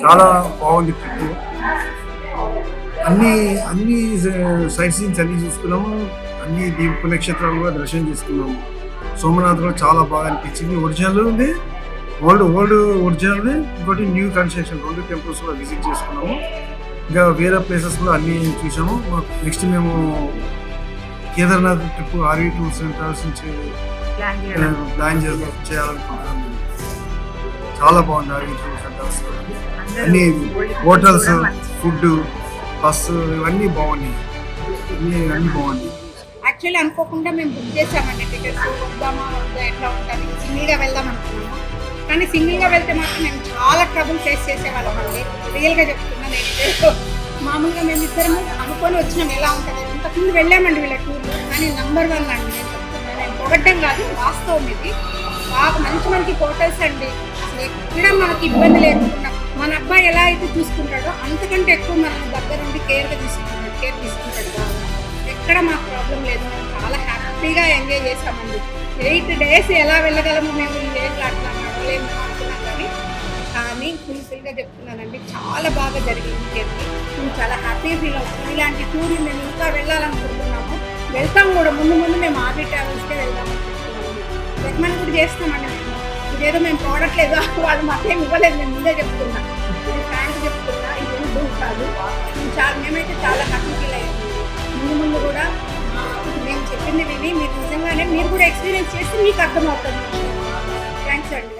చాలా బాగుంది ట్రిప్. అన్ని అన్ని సైట్ సీన్స్ అన్ని చూసుకున్నాము. అన్ని పుణ్యక్షేత్రాలు కూడా దర్శనం చేసుకున్నాము. సోమనాథ్ కూడా చాలా బాగా అనిపించింది. ఒరిజినల్ ఉంది, ఓల్డ్ ఒరిజినల్, ఇంకోటి న్యూ కన్స్ట్రక్షన్, 2 టెంపుల్స్ కూడా విజిట్ చేసుకున్నాము. ఇంకా వేరే ప్లేసెస్ కూడా అన్ని చూసాము. నెక్స్ట్ మేము Kedarnath trip RV tours and travels నుంచి ప్లాన్ చేయాలనుకుంటున్నాము. చాలా బాగుంది ఆర్వీ టూర్స్ అండ్ ట్రావెల్స్. అన్ని హోటల్స్, ఫుడ్, బస్సు ఇవన్నీ బాగున్నాయి. అన్ని బాగున్నాయి. యాక్చువల్లీ అనుకోకుండా మేము బుక్ చేసామండి టికెట్స్. వద్దామా వద్దా ఎట్లా ఉంటుంది, సింగిల్గా వెళ్దాం అనుకున్నాము. కానీ సింగిల్గా వెళ్తే మాత్రం మేము చాలా ట్రబుల్ ఫేస్ చేసేవాళ్ళం అండి. రియల్గా చెప్తున్నాను నేనైతే. మామూలుగా మేము ఇద్దరము అనుకొని వచ్చినాం ఎలా ఉంటుంది. ఇంతకుముందు వెళ్ళామండి వీళ్ళ టూర్లో, కానీ నంబర్ 1 అండి. నేను చెప్తున్నాను, నేను పొగడ్డం కాదు, వాస్తవం ఇది. బాగా మంచి హోటల్స్ అండి. ఎక్కడ మనకి ఇబ్బంది లేకుండా మన అబ్బాయి ఎలా అయితే చూసుకుంటాడో అంతకంటే ఎక్కువ మనం దగ్గరుండి కేర్ తీసుకుంటాడు బాగా. ఎక్కడ మాకు ప్రాబ్లం లేదు. మేము చాలా హ్యాపీగా ఎంజాయ్ చేసామండి. 8 days ఎలా వెళ్ళగలము మేము ఈ ఏజ్లో అట్లా నడవలేము అనుకున్నాం. కానీ ఫుల్గా చెప్తున్నానండి, చాలా బాగా జరిగింది జర్నీ. మేము చాలా హ్యాపీగా ఫీల్ అవుతున్నాం. ఇలాంటి టూర్లు మేము ఇంకా వెళ్ళాలనుకుంటున్నాము. వెళ్తాం కూడా, ముందు మేము ఆర్వీ ట్రావెల్స్కే వెళ్దాం అనుకుంటున్నాము. రికమెండ్ కూడా చేస్తామండి. మేము ఇదేదో మేము ప్రోడక్ట్ లేదు వాళ్ళు మాకేం ఇవ్వలేదు, మేము ముందే చెప్తున్నా, నేను ఫ్యాన్స్ చెప్తున్నా, ఇదేమి డూప్ కాదు. మేమైతే చాలా హ్యాపీ ఫీల్ అయ్యాము. ముందు కూడా మేము చెప్పింది విని మీరు నిజంగానే మీరు కూడా ఎక్స్పీరియన్స్ చేస్తే మీకు అర్థమవుతుంది. థ్యాంక్స్ అండి.